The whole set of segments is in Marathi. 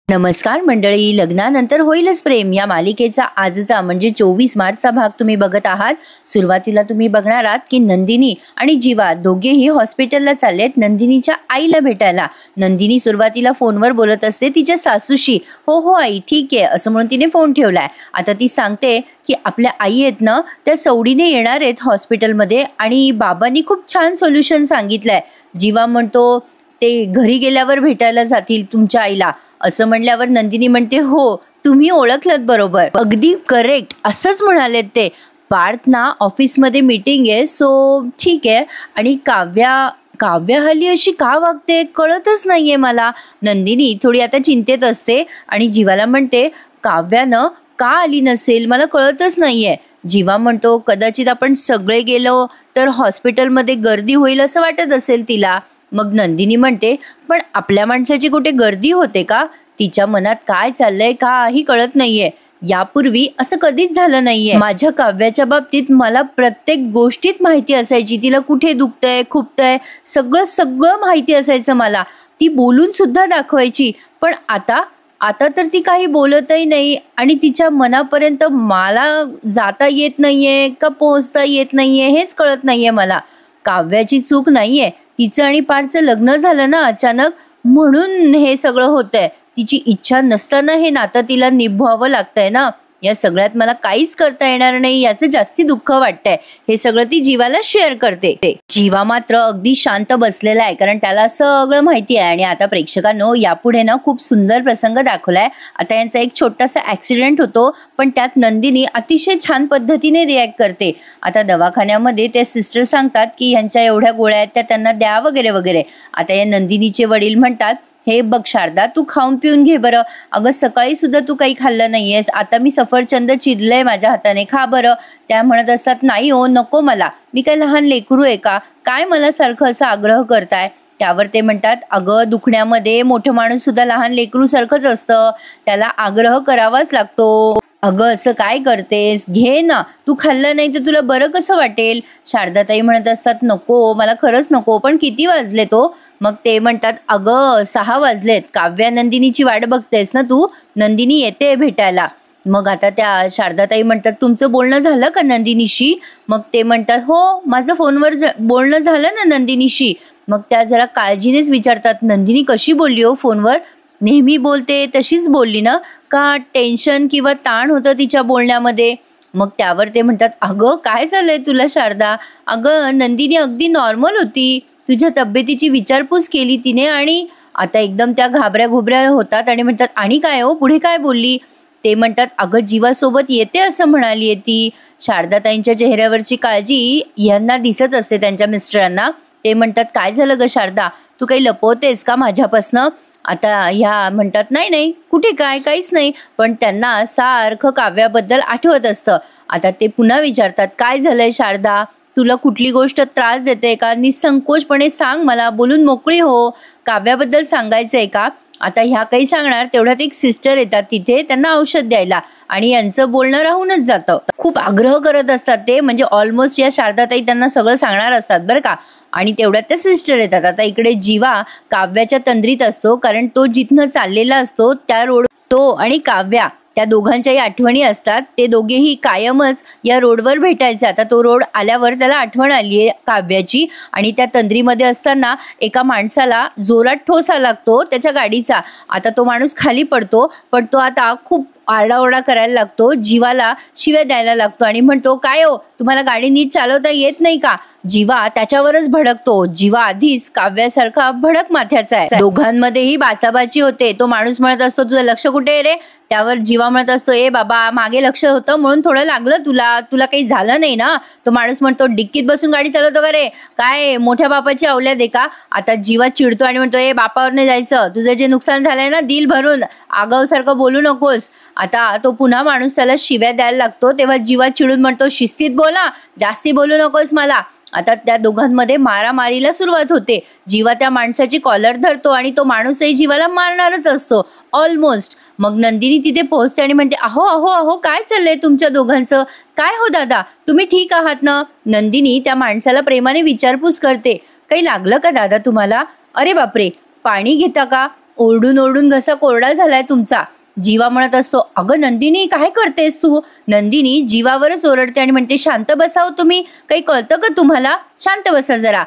नमस्कार मंडळी, लग्नानंतर होईलच प्रेम या मालिकेचा आजचा म्हणजे 24 मार्चचा भाग तुम्ही बघत आहात। सुरुवातीला तुम्ही बघणार आहात की नंदिनी आणि जीवा दोघेही हॉस्पिटलला चाललेत नंदिनीच्या आईला भेटायला। नंदिनी सुरुवातीला फोनवर बोलत असते तिच्या सासूशी, हो हो आई ठीक आहे असं म्हणून तिने फोन ठेवलाय। आता ती सांगते की आपल्या आई आहेत ना त्या सवडीने येणार आहेत हॉस्पिटलमध्ये आणि बाबांनी खूप छान सोल्युशन सांगितलंय। जीवा म्हणतो ते घरी गेल्यावर भेटायला जातील तुमच्या आईला असं म्हणल्यावर नंदिनी म्हणते हो तुम्ही ओळखलत बरोबर, अगदी करेक्ट असंच म्हणालेत ते। पार्थ ना ऑफिसमध्ये मीटिंग आहे सो ठीक आहे। आणि काव्या हल्ली अशी का वागते कळतच नाहीये मला। नंदिनी थोडी आता चिंतेत असते आणि जीवाला म्हणते काव्यानं का आली नसेल मला कळतच नाहीये। जीवा म्हणतो कदाचित आपण सगळे गेलो तर हॉस्पिटलमध्ये गर्दी होईल असं वाटत असेल तिला। मग नंदिनी म्हणते पण आपल्या माणसाची कुठे गर्दी होते का, तिच्या मनात काय चाललंय काही कळत नाहीये। यापूर्वी असं कधीच झालं नाहीये। माझ्या काव्याच्या बाबतीत मला प्रत्येक गोष्टीत माहिती असायची, तिला कुठे दुखतंय खुपतंय सगळं माहिती असायचं मला। ती बोलून सुद्धा दाखवायची, पण आता तर ती काही बोलतही नाही आणि तिच्या मनापर्यंत मला जाता येत नाहीये का पोहोचता येत नाहीये हेच कळत नाहीये मला। काव्याची चूक नाहीये, तिचं आणि पार्थचं लग्न झालं ना अचानक म्हणून हे सगळं होतंय। तिची इच्छा नसताना हे नातं तिला निभवावं लागतंय ना। या सगळ्यात मला काहीच करता येणार नाही याचं जास्ती दुःख वाटतंय। हे सगळं ती जीवाला शेअर करते। जीवा मात्र अगदी शांत बसलेला आहे कारण त्याला सगळं माहिती आहे। आणि आता प्रेक्षकांनो यापुढे ना खूप सुंदर प्रसंग दाखवलाय। आता यांचा एक छोटासा ऍक्सिडेंट होतो पण त्यात नंदिनी अतिशय छान पद्धतीने रिॲक्ट करते। आता दवाखान्यामध्ये ते सिस्टर सांगतात की यांच्या एवढ्या गोळ्या आहेत त्या त्यांना द्या वगैरे वगैरे। आता या नंदिनीचे वडील म्हणतात हे बघ शारदा तू खाऊन पिऊन घे बरं, अगं सकाळी सुद्धा तू काही खाल्लं नाहीयेस, आता मी सफरचंद चिरलंय माझ्या हाताने खा बरं। त्या म्हणत असतात नाही हो नको मला, मी काय लहान लेकरू आहे का, काय मला सारखं असं आग्रह करताय। त्यावर ते म्हणतात अगं दुखण्यामध्ये मोठं माणूस सुद्धा लहान लेकरू सारखंच असतं, त्याला आग्रह करावाच लागतो। अगं असं काय करतेस, घे ना, तू खाल्लं नाही तर तुला बरं कसं वाटेल। शारदाताई म्हणत असतात नको मला खरंच नको, पण किती वाजले तो। मग ते म्हणतात अगं 6 वाजलेत, काव्या नंदिनीची वाट बघतेस ना तू, नंदिनी येते भेटायला। मग आता त्या शारदाताई म्हणतात तुमचं बोलणं झालं का नंदिनीशी। मग ते म्हणतात हो माझं फोनवर बोलणं झालं ना नंदिनीशी। मग त्या जरा काळजीनेच विचारतात नंदिनी कशी बोलली हो फोनवर, नेहमी बोलते तशीच बोलली ना का टेन्शन किंवा ताण होतं तिच्या बोलण्यामध्ये। मग त्यावर ते म्हणतात अगं काय झालंय तुला शारदा, अगं नंदिनी अगदी नॉर्मल होती, तुझ्या तब्येतीची विचारपूस केली तिने आणि आता एकदम त्या घाबऱ्या घुबऱ्या होतात आणि म्हणतात आणि काय हो पुढे काय बोलली। ते म्हणतात अगं जीवासोबत येते असं म्हणाली ती। शारदाताईंच्या चेहऱ्यावरची काळजी यांना दिसत असते त्यांच्या मिस्टरांना। ते म्हणतात काय झालं ग शारदा, तू काही लपवतेस का माझ्यापासनं। आता ह्या म्हणतात नाही नाही कुठे काहीच नाही, पण त्यांना सारखं काव्याबद्दल आठवत असतं। आता ते पुन्हा विचारतात काय झालंय शारदा, तुला कुठली गोष्ट त्रास देते का, निसंकोचपणे सांग मला, बोलून मोकळी हो, काव्याबद्दल सांगायचंय का। आता ह्या काही सांगणार तेवढ्यात एक सिस्टर येतात तिथे त्यांना औषध द्यायला आणि यांचं बोलणं राहूनच जातं। खूप आग्रह करत असतात ते, म्हणजे ऑलमोस्ट या शारदाताई त्यांना सगळं सांगणार असतात बरं का। आणि तेवढ्यात त्या सिस्टर येतात। आता इकडे जीवा काव्याच्या तंद्रीत असतो कारण तो जिथनं चाललेला असतो त्या रोड तो आणि काव्या त्या दोघांच्याही आठवणी असतात, ते दोघेही कायमच या रोडवर भेटायचे। आता तो रोड आल्यावर त्याला आठवण आली आहे काव्याची आणि त्या तंद्रीमध्ये असताना एका माणसाला जोरात ठोसा लागतो त्याच्या गाडीचा। आता तो माणूस खाली पडतो पण तो आता खूप आरडाओरडा करायला लागतो, जीवाला शिव्या द्यायला लागतो आणि म्हणतो काय हो तुम्हाला गाडी नीट चालवता येत नाही का। जीवा त्याच्यावरच भडकतो, जीवा आधीच काव्यासारखा भडक माथ्याचा आहे। दोघांमध्येही बाचाबाची होते। तो माणूस म्हणत असतो तुझं लक्ष कुठे आहे रे, त्यावर जीवा म्हणत असतो ए बाबा मागे लक्ष होतं म्हणून थोडं लागलं तुला काही झालं नाही ना। तो माणूस म्हणतो डिक्कीत बसून गाडी चालवतो का रे, काय मोठ्या बापाची औलाद आहे का। आता जीवा चिडतो आणि म्हणतो ए बापावर नाही जायचं, तुझं जे नुकसान झालंय ना दिल भरून, आगाऊसारखं बोलू नकोस। आता तो पुन्हा माणूस त्याला शिव्या द्यायला लागतो तेव्हा जीवा चिडून म्हणतो शिस्तीत बोला, जास्ती बोलू नकोस मला। आता त्या दोघांमध्ये मारामारीला सुरुवात होते। जीवा त्या माणसाची कॉलर धरतो आणि तो माणूसही जीवाला मारणारच असतो ऑलमोस्ट। मग नंदिनी तिथे पोहोचते आणि म्हणते अहो अहो अहो काय चाललंय तुमच्या दोघांचं, काय हो दादा तुम्ही ठीक आहात ना। नंदिनी त्या माणसाला प्रेमाने विचारपूस करते काही लागलं का दादा तुम्हाला, अरे बापरे पाणी घेता का, ओरडून ओरडून घसा कोरडा झालाय तुमचा. जीवा म्हणत असतो, अगं नंदिनी काय करतेस तू? नंदिनी जीवावरच ओरडते आणि म्हणते, शांत बसाव तुम्ही, काही कळतं का तुम्हाला? शांत बसा जरा.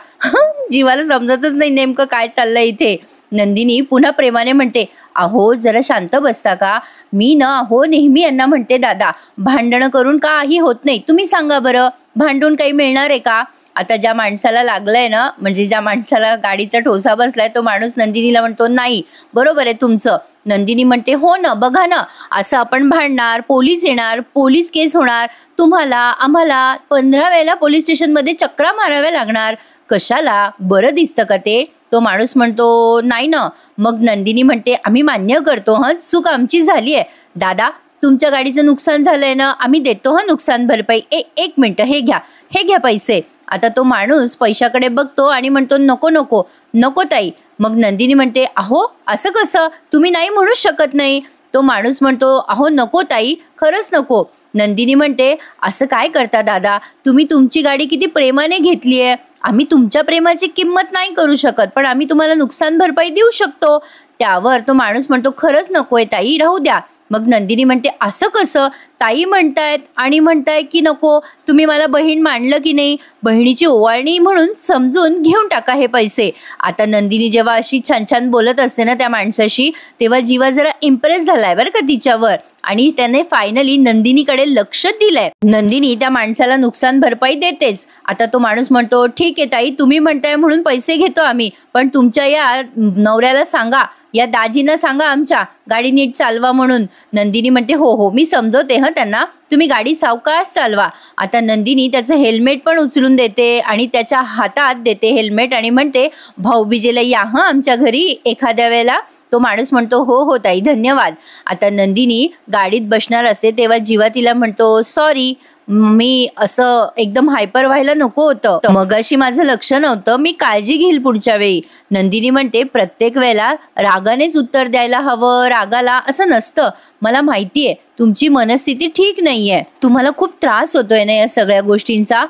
जीवाला समजतच नाही नेमकं काय चाललंय इथे. नंदिनी पुन्हा प्रेमाने म्हणते, अहो जरा शांत बसता का? मी ना अहो नेहमी यांना म्हणते दादा, भांडणं करून काही होत नाही. तुम्ही सांगा बरं, भांडून काही मिळणार आहे का? आता ज्या माणसाला लागलंय ना, म्हणजे ज्या माणसाला गाडीचा ठोसा बसलाय, तो माणूस नंदिनीला म्हणतो, नाही बरोबर आहे तुमचं. नंदिनी म्हणते, हो ना, बघा ना, असं आपण भांडणार, पोलीस येणार, पोलीस केस होणार, तुम्हाला आम्हाला 15 वेळेला पोलीस स्टेशनमध्ये चक्रा माराव्या लागणार. कशाला? बरं दिसतं का ते? तो माणूस म्हणतो, नाही ना. मग नंदिनी म्हणते, आम्ही मान्य करतो, चूक आमची झाली आहे. दादा तुमच्या गाडीचं नुकसान झालंय ना, आम्ही देतो नुकसान भरपाई. एक मिनिट, हे घ्या पैसे. आता तो माणूस पैशाकडे बघतो आणि म्हणतो, नको नको नको ताई. मग नंदिनी म्हणते, अहो असं कसं? तुम्ही नाही म्हणू शकत नाही. तो माणूस म्हणतो, अहो नको ताई, खरंच नको. नंदिनी म्हणते, असं काय करता दादा? तुम्ही तुमची गाडी किती प्रेमाने घेतली आहे. आम्ही तुमच्या प्रेमाची किंमत नाही करू शकत, पण आम्ही तुम्हाला नुकसान भरपाई देऊ शकतो. त्यावर तो माणूस म्हणतो, खरंच नकोय ताई, राहू द्या. मग नंदिनी म्हणते, असं कसं? ताई म्हणतायत आणि म्हणताय की नको. तुम्ही मला बहीण मानलं की नाही? बहिणीची ओवाळणी म्हणून समजून घेऊन टाका हे पैसे. आता नंदिनी जेव्हा अशी छान छान बोलत असते ना त्या माणसाशी, तेव्हा जीवा जरा इम्प्रेस झालाय बरं का तिच्यावर, आणि त्याने फायनली नंदिनीकडे लक्ष दिलंय. नंदिनी त्या माणसाला नुकसान भरपाई देतेच. आता तो माणूस म्हणतो, ठीक आहे ताई, तुम्ही म्हणताय म्हणून पैसे घेतो आम्ही, पण तुमच्या या नवऱ्याला सांगा, या दाजींना सांगा आमच्या, गाडी नीट चालवा म्हणून. नंदिनी म्हणते, हो मी समजवते त्यांना, तुम्ही गाडी सावकाश चालवा. आता नंदिनी त्याचं हेल्मेट पण उचलून देते आणि त्याच्या हातात देते हेल्मेट आणि म्हणते, भाऊबीजेला या आमच्या घरी एखाद्या वेळेला. तो माणूस म्हणतो, हो ताई, धन्यवाद. आता नंदिनी गाडीत बसणार असते तेव्हा जीवा तिला म्हणतो, सॉरी, मी असं एकदम हायपर व्हायला नको होतं, मगाशी माझं लक्ष नव्हतं, मी काळजी घेईल पुढच्या वेळी. नंदिनी म्हणते, प्रत्येक वेळेला रागानेच उत्तर द्यायला हवं, रागाला असं नसतं. मला माहितीये तुमची मनस्थिती ठीक नाहीये, तुम्हाला खूप त्रास होतोय ना या सगळ्या गोष्टींचा,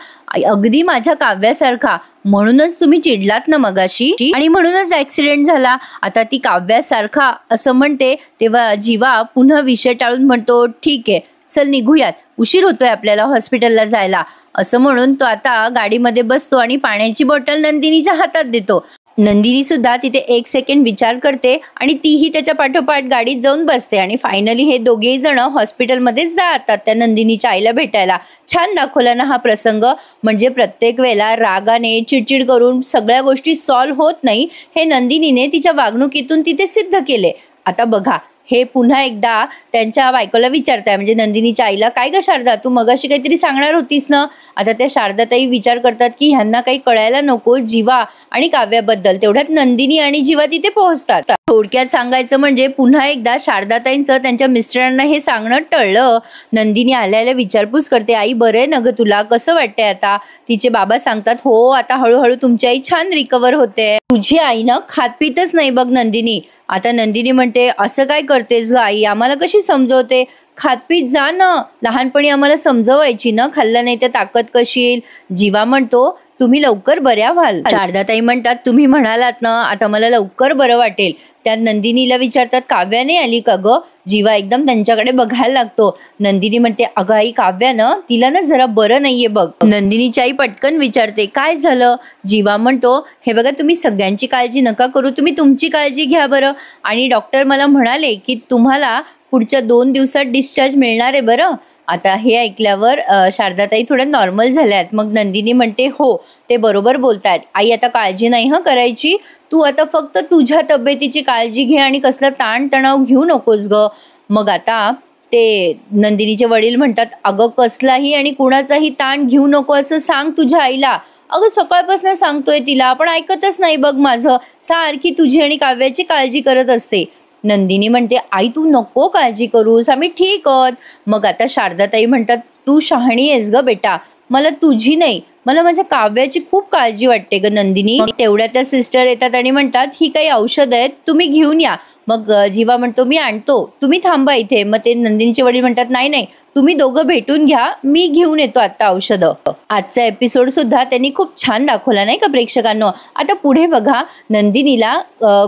अगदी माझ्या काव्यासारखा. म्हणूनच तुम्ही चिडलात ना मगाशी आणि म्हणूनच ऍक्सिडेंट झाला. आता ती काव्यासारखा असं म्हणते तेव्हा जीवा पुन्हा विषय टाळून म्हणतो, ठीक आहे, चल निघूयात, उशीर होतोय आपल्याला हॉस्पिटलला जायला. असं म्हणून तो आता गाडीमध्ये बसतो आणि पाण्याची बॉटल नंदिनीच्या हातात देतो. नंदिनी सुद्धा तिथे 1 सेकंड विचार करते आणि तीही त्याच्या पाठोपाठ गाडीत जाऊन बसते आणि फायनली हे दोघेही जण हॉस्पिटलमध्ये जातात त्या नंदिनीच्या आईला भेटायला. छान दाखवला ना हा प्रसंग. म्हणजे प्रत्येक वेळेला रागाने चिडचिड करून सगळ्या गोष्टी सॉल्व्ह होत नाही, हे नंदिनीने तिच्या वागणुकीतून तिथे सिद्ध केले. आता बघा, हे पुन्हा एकदा त्यांच्या बायकोला विचारताय, म्हणजे नंदिनीच्या आईला, काय ग शारदा, तू मगाशी काहीतरी सांगणार होतीस ना? आता त्या शारदाताई विचार करतात की ह्यांना काही कळायला नको जीवा आणि काव्याबद्दल. तेवढ्यात नंदिनी आणि जीवा तिथे पोहोचतात. थोडक्यात सांगायचं म्हणजे पुन्हा एकदा शारदाताईंचं त्यांच्या मिस्टरांना हे सांगणं टळलं. नंदिनी आल्याला विचारपूस करते, आई बरं आहे ना ग तुला, कसं वाटतंय आता? तिचे बाबा सांगतात, हो आता हळूहळू तुमची आई छान रिकवर होते. तुझी आई ना खात पितच नाही बघ नंदिनी. आता नंदिनी म्हणते, असं काय करतेस ग आई, आम्हाला कशी समजवते? खातपीत जा ना, लहानपणी आम्हाला समजवायची ना, खाल्लं नाही तर ताकद कशी येईल. जीवा म्हणतो, तुम्ही लवकर बऱ्या व्हाल. शारदाताई म्हणतात, तुम्ही म्हणालात ना आता मला लवकर बरं वाटेल. त्या नंदिनीला विचारतात, काव्याने आली का ग? जीवा एकदम त्यांच्याकडे बघायला लागतो. नंदिनी म्हणते, अगं आई काव्यानं, तिला ना जरा बरं नाहीये बघ. नंदिनीची आई पटकन विचारते, काय झालं? जीवा म्हणतो, हे बघा तुम्ही सगळ्यांची काळजी नका करू, तुम्ही तुमची काळजी घ्या बरं. आणि डॉक्टर मला म्हणाले की तुम्हाला पुढच्या 2 दिवसात डिस्चार्ज मिळणार आहे बरं. आता हे ऐकल्यावर शारदाताई थोड्या नॉर्मल झाल्यात. मग नंदिनी म्हणते, हो ते बरोबर बोलतायत आई, आता काळजी नाही करायची, तू आता फक्त तुझ्या तब्येतीची काळजी घे आणि कसला ताणतणाव घेऊ नकोस ग. मग आता ते नंदिनीचे वडील म्हणतात, अगं कसलाही आणि कुणाचाही ताण घेऊ नको असं सांग तुझ्या आईला. अगं सकाळपासून सांगतोय तिला, पण ऐकतच नाही बघ माझं, सारखी तुझी आणि काव्याची काळजी करत असते. नंदिनी म्हणते, आई तू नको काळजी करूस, आम्ही ठीक आहोत. मग आता शारदाताई म्हणतात, तू शहाणी आहेस ग बेटा, मला तुझी नाही मला माझ्या काव्याची खूप काळजी वाटते ग नंदिनी. मग तेवढ्या त्या सिस्टर येतात आणि म्हणतात ही काही औषध आहेत तुम्ही घेऊन या. मग जीवा म्हणतो मी आणतो, तुम्ही थांबा इथे. मग ते नंदिनीचे वडील म्हणतात नाही नाही, तुम्ही दोघं भेटून घ्या, मी घेऊन येतो आता औषधं. आजचा एपिसोड सुद्धा त्यांनी खूप छान दाखवला नाही का प्रेक्षकांनो. आता पुढे बघा, नंदिनीला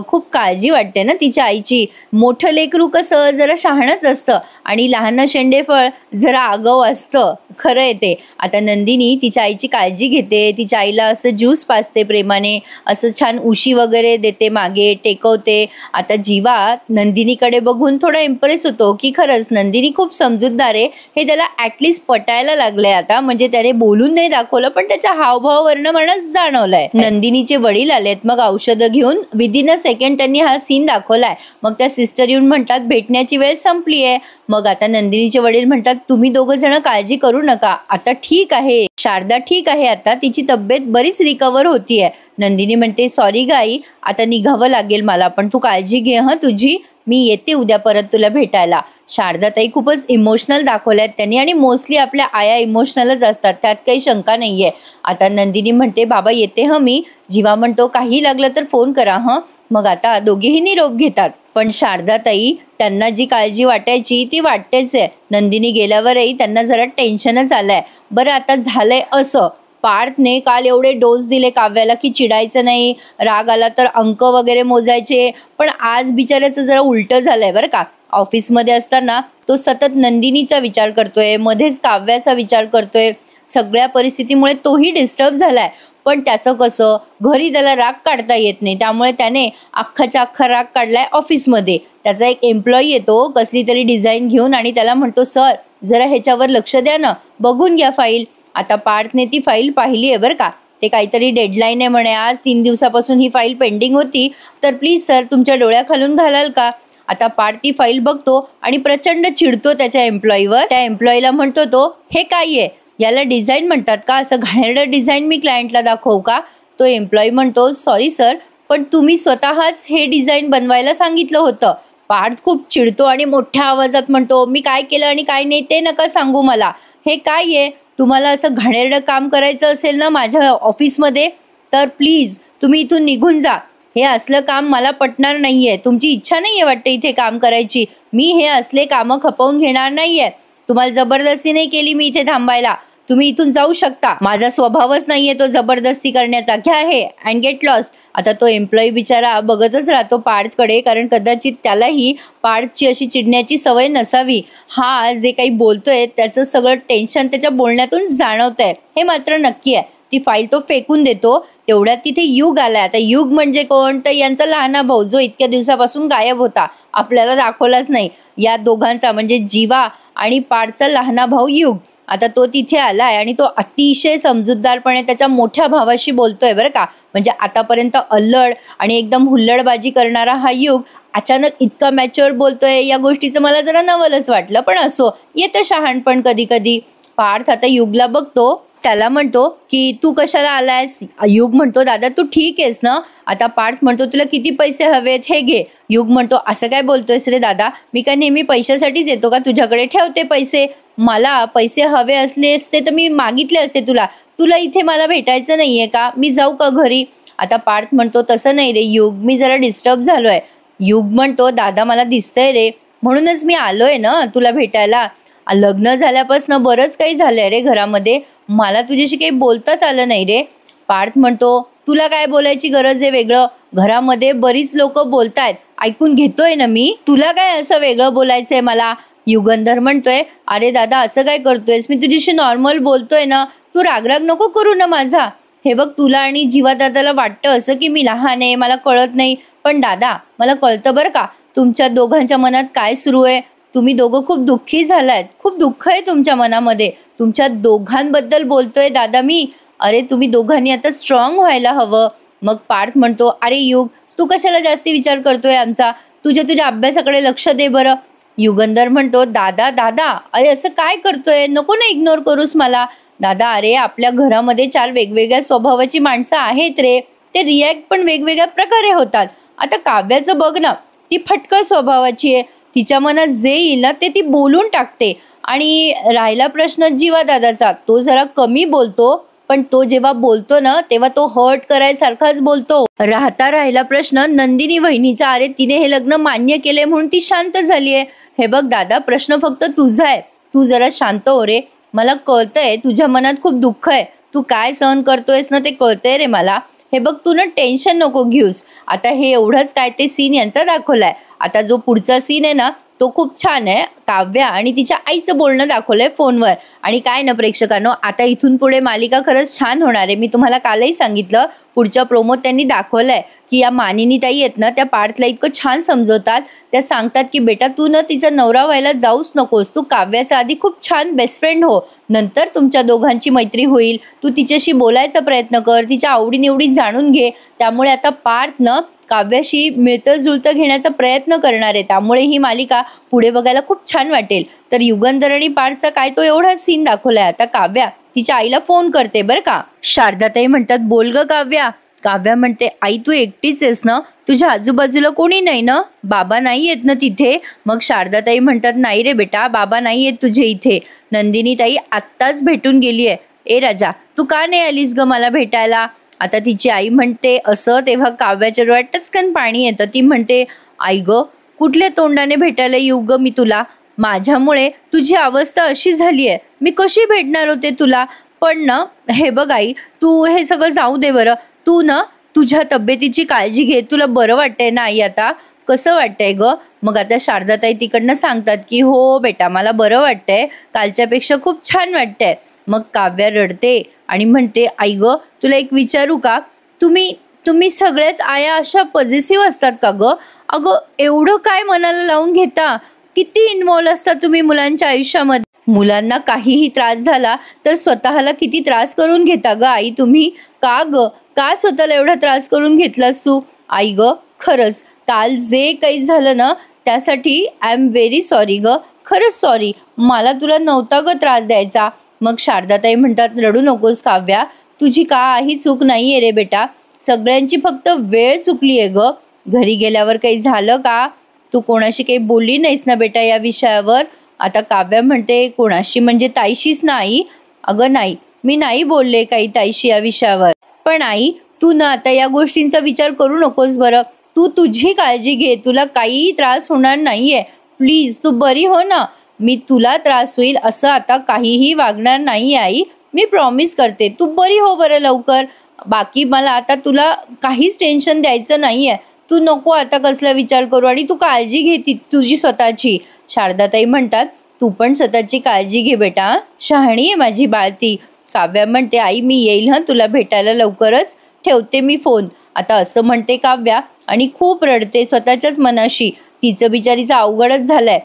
खूप काळजी वाटते ना तिच्या आईची. मोठं लेकरू कसं जरा शहाणच असतं आणि लहान शेंडेफळ जरा आगाऊ असतं, खरं आहे ते. आता नंदिनी तिच्या आईची काळजी घेते, तिच्या आईला असं ज्यूस पाजते प्रेमाने, असं छान उशी वगैरे देते, मागे टेकवते. आता जीवा नंदिनीकडे बघून थोडा इम्प्रेस होतो की खरंच नंदिनी खूप समजूतदार आहे, हे त्याला ऍटलिस्ट पटायला लागलंय आता. म्हणजे त्याने बोलून नाही दाखवलं पण त्याच्या हावभावावरनं मला जाणवलंय. नंदिनीचे वडील आलेत, मग औषधं घेऊन विदिन अ सेकंड त्यांनी हा सीन दाखवलाय. मग त्या सिस्टर येऊन म्हणतात भेटण्याची वेळ संपली आहे. मग आता नंदिनीचे वडील म्हणतात तुम्ही दोघं जण काळजी करू नका, आता ठीक आहे, शारदा ठीक आहे, आता तिची तब्येत बरीच रिकवर होतीये. नंदिनी म्हणते सॉरी गाई, आता निघावं लागेल मला, पण तू काळजी घे हं तुझी, मी येते उद्या परत तुला भेटायला. शारदाताई खूपच इमोशनल दाखवल्यात त्यांनी आणि मोस्टली आपल्या आया इमोशनलच असतात, त्यात काही शंका नाहीये. आता नंदिनी म्हणते बाबा येते हं मी. जीवा म्हणतो काही लागलं तर फोन करा हं. मग आता दोघेही निरोप घेतात. पण शारदाताई त्यांना जी काळजी वाटायची ती वाटतेच आहे. नंदिनी गेल्यावरही त्यांना जरा टेन्शनच आलंय. बरं आता झालंय असं, पार्थने काल एवढे डोस दिले काव्याला की चिडायचं नाही, राग आला तर अंक वगैरे मोजायचे, पण आज बिचाऱ्याचं जरा उलटं झालंय बरं का. ऑफिसमध्ये असताना तो सतत नंदिनीचा विचार करतोय, मध्येच काव्याचा विचार करतोय. सगळ्या परिस्थितीमुळे तोही डिस्टर्ब झालाय. पण त्याचं कसं, घरी त्याला राग काढता येत नाही, त्यामुळे त्याने अख्खाच्या अख्खा राग काढलाय ऑफिसमध्ये. त्याचा एक एम्प्लॉई येतो कसली तरी डिझाईन घेऊन आणि त्याला म्हणतो सर जरा ह्याच्यावर लक्ष द्या ना, बघून घ्या फाईल. आता पार्थने ती फाईल पाहिली आहे बरं का. ते काहीतरी डेडलाईन आहे म्हणे, आज 3 दिवसापासून ही फाईल पेंडिंग होती, तर प्लीज सर तुमच्या डोळ्याखालून घालाल का. आता पार्थ ती फाईल बघतो आणि प्रचंड चिडतो त्याच्या एम्प्लॉईवर. त्या एम्प्लॉईला म्हणतो तो हे काय आहे, याला डिझाईन म्हणतात का, असं घाणेरडं डिझाईन मी क्लायंटला दाखवू का. तो एम्प्लॉई म्हणतो सॉरी सर, पण तुम्ही स्वतःच हे डिझाईन बनवायला सांगितलं होतं. पार्थ खूप चिडतो आणि मोठ्या आवाजात म्हणतो मी काय केलं आणि काय नाही ते नका सांगू मला. हे काय आहे, तुम्हाला असं घाणेरडं काम करायचं असेल ना माझ्या ऑफिसमध्ये तर प्लीज तुम्ही इथून निघून जा. हे असलं काम मला पटणार नाहीये. तुमची इच्छा नाहीये वाटतं इथे काम करायची. मी हे असले कामं खपवून घेणार नाहीये. तुम्हाला जबरदस्ती नाही केली मी इथे थांबायला. तुम्ही इथून जाऊ शकता. माझा स्वभावच नाहीये तो जबरदस्ती करण्याचा. घ्या हे अँड गेट लॉस्ट. आता तो एम्प्लॉई बिचारा बघतच राहतो पार्थकडे, कारण कदाचित त्यालाही पार्थची अशी चिडण्याची सवय नसावी. हा जे काही बोलतोय त्याचं सगळं टेन्शन त्याच्या बोलण्यातून जाणवतंय, हे मात्र नक्की आहे. ती फाईल तो फेकून देतो. तेवढ्यात तिथे युग आलाय. आता युग म्हणजे कोण, तर यांचा लहाना भाऊ जो इतक्या दिवसापासून गायब होता, आपल्याला दाखवलाच नाही. या दोघांचा म्हणजे जीवा आणि पार्थचा लहाना भाऊ युग. आता तो तिथे आलाय आणि तो अतिशय समजूतदारपणे त्याच्या मोठ्या भावाशी बोलतोय बरं का. म्हणजे आतापर्यंत अल्लड आणि एकदम हुल्लडबाजी करणारा हा युग अचानक इतका मॅच्युअर बोलतोय, या गोष्टीचं मला जरा नवलच वाटलं. पण असो, येतं शहाणपण कधी कधी. पार्थ आता युगला बघतो, त्याला म्हणतो की तू कशाला आलायस. युग म्हणतो दादा तू ठीक आहेस ना. आता पार्थ म्हणतो तुला किती पैसे हवेत, हे घे. युग म्हणतो असं काय बोलतोयस रे दादा, मी काय नेहमी पैशासाठीच येतो का तुझ्याकडे, ठेवते पैसे. मला पैसे हवे असले असते तर मी मागितले असते तुला. तुला इथे मला भेटायचं नाहीये का, मी जाऊ का घरी. आता पार्थ म्हणतो तसं नाही रे युग, मी जरा डिस्टर्ब झालोय. युग म्हणतो दादा मला दिसतंय रे, म्हणूनच मी आलोय ना तुला भेटायला. लग्न झाल्यापासून बरंच काही झालंय रे घरामध्ये, मला तुझ्याशी काही बोलताच आलं नाही रे. पार्थ म्हणतो तुला काय बोलायची गरज आहे वेगळं, घरामध्ये बरीच लोक बोलतायत, ऐकून घेतोय ना मी, तुला काय असं वेगळं बोलायचंय मला. युगंधर म्हणतोय अरे दादा असं काय करतोयस, मी तुझ्याशी नॉर्मल बोलतोय ना, तू रागराग नको करू ना माझा. हे बघ तुला आणि जीवा दादाला वाटतं असं की मी लहान आहे, मला कळत नाही, पण दादा मला कळतं बरं का तुमच्या दोघांच्या मनात काय सुरू आहे. तुम्ही दोघं खूप दुःखी झालायत, खूप दुःख आहे तुमच्या मनामध्ये. तुमच्या दोघांबद्दल बोलतोय दादा मी. अरे तुम्ही दोघांनी आता स्ट्रॉंग व्हायला हवं. मग पार्थ म्हणतो अरे युग तू कशाला जास्ती विचार करतोय आमचा, तुझ्या अभ्यासाकडे लक्ष दे बरं. युगंधर म्हणतो दादा दादा अरे असं काय करतोय, नको ना इग्नोर करूस मला. दादा अरे आपल्या घरामध्ये 4 वेगवेगळ्या स्वभावाची माणसं आहेत रे, ते रिॲक्ट पण वेगवेगळ्या प्रकारे होतात. आता काव्याचं बघ ना, ती फटकळ स्वभावाची आहे, तिच्या मनात जे येईल ना ते ती बोलून टाकते. आणि राहिला प्रश्न जीवा दादाचा, तो जरा कमी बोलतो पण तो जेव्हा बोलतो ना तेव्हा तो हर्ट करायसारखाच बोलतो. राहिला प्रश्न नंदिनी वहिनीचा. अरे तिने हे लग्न मान्य केले म्हणून ती शांत झालीये. हे बघ दादा, प्रश्न फक्त तुझा आहे. तू जरा शांत हो रे. मला कळतंय तुझ्या मनात खूप दुःख आहे. तू काय सहन करतोयस ना ते कळतंय रे मला. हे बघ, तू ना टेन्शन नको घेऊस. आता हे एवढंच काय ते सीन यांचा दाखवलाय. आता जो पुढचा सीन आहे ना तो खूप छान आहे. काव्या आणि तिच्या आईचं बोलणं दाखवलंय फोनवर. आणि काय ना प्रेक्षकांनो, आता इथून पुढे मालिका खरंच छान होणार आहे. मी तुम्हाला कालही सांगितलं, पुढच्या प्रोमोत त्यांनी दाखवलंय की या मानिनी ताई आहेत ना त्या पार्थला इतकं छान समजवतात. त्या सांगतात की बेटा तू ना तिचा नवरा व्हायला जाऊच नकोस. तू काव्याचा आधी खूप छान बेस्ट फ्रेंड हो, नंतर तुमच्या दोघांची मैत्री होईल. तू तिच्याशी बोलायचा प्रयत्न कर, तिच्या आवडीनिवडी जाणून घे. त्यामुळे आता पार्थ न काव्याशी मिळतं जुळतं घेण्याचा प्रयत्न करणार आहे. त्यामुळे ही मालिका पुढे बघायला खूप छान वाटेल. तर युगंधर आणि पार्थचा काय तो एवढा सीन दाखवलाय. आता काव्या तिच्या आईला फोन करते बरं का. शारदाताई म्हणतात बोल ग काव्या. काव्या म्हणते आई तू एकटीच आहेस ना, तुझ्या आजूबाजूला कोणी नाही ना, बाबा नाही येत ना तिथे. मग शारदाताई म्हणतात नाही रे बेटा, बाबा नाही येत तुझे इथे. नंदिनी ताई आत्ताच भेटून गेलीये. ए राजा, तू का नाही आलीस ग मला भेटायला. आता तिची आई म्हणते असं. तेव्हा काव्याच्या डोळ्यात टचकन पाणी येतं. ती म्हणते आई ग, कुठल्या तोंडाने भेटायला येऊ ग मी तुला. माझ्यामुळे तुझी अवस्था अशी झाली आहे. मी कशी भेटणार होते तुला. पण ना हे बघ आई, तू हे सगळं जाऊ दे बरं. तू ना तुझ्या तब्येतीची काळजी घे. तुला बरं वाटतंय ना आई आता. कसं वाटतंय ग. मग आता शारदाताई तिकडनं सांगतात की हो बेटा मला बरं वाटतंय, कालच्यापेक्षा खूप छान वाटतंय. मग काव्या रडते आणि म्हणते आई ग तुला एक विचारू का. तुम्ही सगळ्याच आया अशा पॉझिटिव्ह असतात का ग. अगं एवढं काय मनाला लावून घेता. किती इन्व्हॉल्व असता तुम्ही मुलांच्या आयुष्यामध्ये. मुलांना काहीही त्रास झाला तर स्वतःला किती त्रास करून घेता ग आई तुम्ही. का ग, का स्वतःला एवढा त्रास करून घेतलास तू. आई ग खरंच काल जे काही झालं ना त्यासाठी आय एम व्हेरी सॉरी ग. खरंच सॉरी. मला तुला नव्हता ग त्रास द्यायचा. मग शारदाताई म्हणतात रडू नकोस काव्या, तुझी काही चूक नाही आहे रे बेटा. सगळ्यांची फक्त वेळ चुकली आहे ग. घरी गेल्यावर काही झालं का. तू कोणाशी काही बोलली नाहीस ना बेटा या विषयावर. आता काव्या म्हणते कोणाशी म्हणजे ताईशीच नाही. अगं नाही, मी नाही बोलले काही ताईशी या विषयावर. पण आई तू ना आता या गोष्टींचा विचार करू नकोस बरं. तू तुझी काळजी घे. तुला काही त्रास होणार नाहीये. प्लीज तू बरी हो ना. मी तुला त्रास होईल असं आता काहीही वागणार नाही आई. मी प्रॉमिस करते. तू बरी हो बरं लवकर. बाकी मला आता तुला काहीच टेन्शन द्यायचं नाहीये. तू नको आता कसला विचार करू आणि तू काळजी घे तुझी स्वतःची. शारदाताई म्हणतात तू पण स्वतःची काळजी घे बेटा. शहाणी आहे माझी बाळती. काव्या म्हणते आई मी येईल हं तुला भेटायला लवकरच. ठेवते मी फोन. आता असं म्हणते काव्या आणि खूप रडते स्वतःच्याच मनाशी. तिचं बिचारीचं अवघडच झालंय.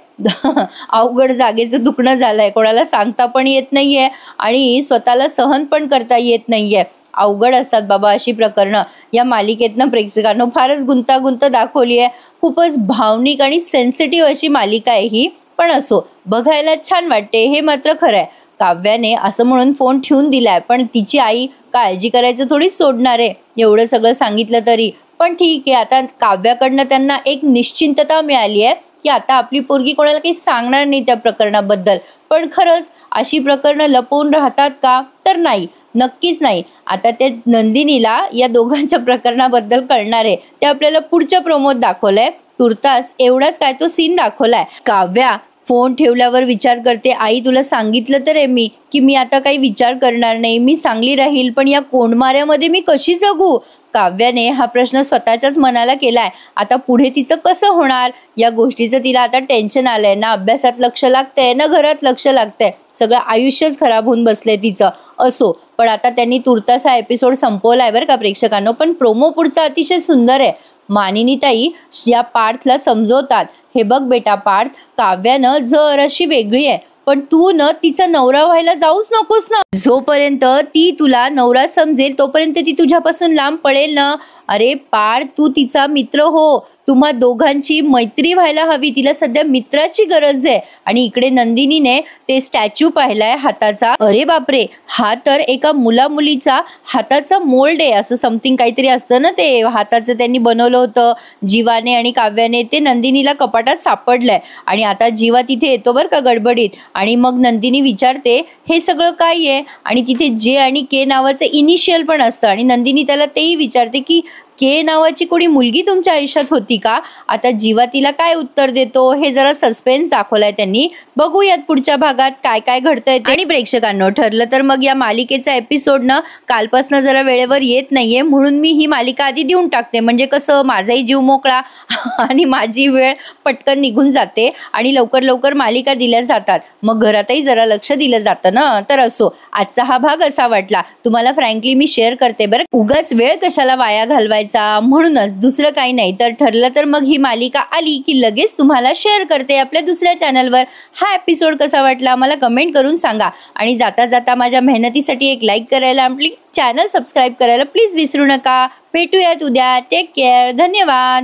अवघड जागेचं दुखणं झालंय. कोणाला सांगता पण येत नाहीये आणि स्वतःला सहन पण करता येत नाहीये. अवघड असतात बाबा अशी प्रकरणं. या मालिकेतनं प्रेक्षकांनो फारच गुंतागुंत दाखवली आहे. खूपच भावनिक आणि सेन्सिटिव्ह अशी मालिका आहे ही. पण असो, बघायला छान वाटते हे मात्र खरं आहे. काव्याने असं म्हणून फोन ठेवून दिलाय, पण तिची आई काळजी करायचं थोडीच सोडणार आहे एवढं सगळं सांगितलं तरी. पण ठीक आहे, आता काव्याकडनं त्यांना एक निश्चिंतता मिळाली आहे की आता आपली पोरगी कोणाला काही सांगणार नाही त्या प्रकरणाबद्दल. पण खरंच अशी प्रकरणं लपवून राहतात का, तर नाही, नक्कीच नाही. आता त्या नंदिनीला या दोघांच्या प्रकरणाबद्दल कळणार आहे. ते आपल्याला पुढच्या प्रोमोत दाखवलंय. तुर्तास एवढाच काय तो सीन दाखवलाय. काव्या फोन ठेवल्यावर विचार करते आई तुला सांगितलं तर आहे मी की मी आता काही विचार करणार नाही, मी चांगली राहील. पण या कोंडमाऱ्यामध्ये मी कशी जगू. काव्याने हा प्रश्न स्वतःच्याच मनाला केलाय. आता पुढे तिचं कसं होणार या गोष्टीचं तिला आता टेन्शन आलंय. ना अभ्यासात लक्ष लागतंय ना घरात लक्ष लागतंय. सगळं आयुष्यच खराब होऊन बसलंय तिचं. असो, पण आता त्यांनी तुर्तास हा एपिसोड संपवलाय बरं का प्रेक्षकांनो. पण प्रोमो पुढचा अतिशय सुंदर आहे. मानिनी ताई या पार्थला समजवतात हे बघ बेटा पार्थ, काव्यानं जर अशी वेगळी आहे पण तू न तिचा नवरा व्हायला जाऊच नकोस ना. जोपर्यंत ती तुला नवरा समजेल तोपर्यंत ती तुझ्यापासून लांब पळेल ना. अरे पार्थ तू तिचा मित्र हो. तुम्हा दोघांची मैत्री व्हायला हवी. तिला सध्या मित्राची गरज आहे. आणि इकडे नंदिनीने ते स्टॅच्यू पाहिलाय हाताचा. अरे बापरे, हा तर एका मुला मुलीचा हाताचा मोल्ड आहे असं समथिंग काहीतरी असतं ना. ते हाताचं त्यांनी बनवलं होतं जीवाने आणि काव्याने. ते नंदिनीला कपाटात सापडलंय आणि आता जीवा तिथे येतो बरं का गडबडीत आणि मग नंदिनी विचारते हे सगळं काय आहे, आणि तिथे जे आणि के नावाचं इनिशियल पण असतं आणि नंदिनी त्याला तेही विचारते की के नावाची कोणी मुलगी तुमच्या आयुष्यात होती का. आता जीवा तिला काय उत्तर देतो हे जरा सस्पेन्स दाखवलाय त्यांनी. बघूयात पुढच्या भागात काय काय घडतंय ते. आणि प्रेक्षकांनो, ठरलं तर मग या मालिकेचा एपिसोड ना कालपासनं जरा वेळेवर येत नाहीये, म्हणून मी ही मालिका आधी देऊन टाकते, म्हणजे कसं माझाही जीव मोकळा आणि माझी वेळ पटकन निघून जाते आणि लवकर लवकर मालिका दिल्या जातात, मग घरातही जरा लक्ष दिलं जातं ना. तर असो, आजचा हा भाग असा वाटला तुम्हाला, फ्रँकली मी शेअर करते बरं, उगाच वेळ कशाला वाया घालवायचा म्हणूनच, दुसरं काही नाही. तर ठरलं तर मग ही मालिका आली की लगेच तुम्हाला शेअर करते आपल्या दुसऱ्या चॅनलवर. हा एपिसोड कसा वाटला मला कमेंट करून सांगा, आणि जाता जाता माझ्या मेहनतीसाठी एक लाईक करायला, आपली चॅनल सबस्क्राईब करायला प्लीज विसरू नका. भेटूयात उद्या. Take care. धन्यवाद.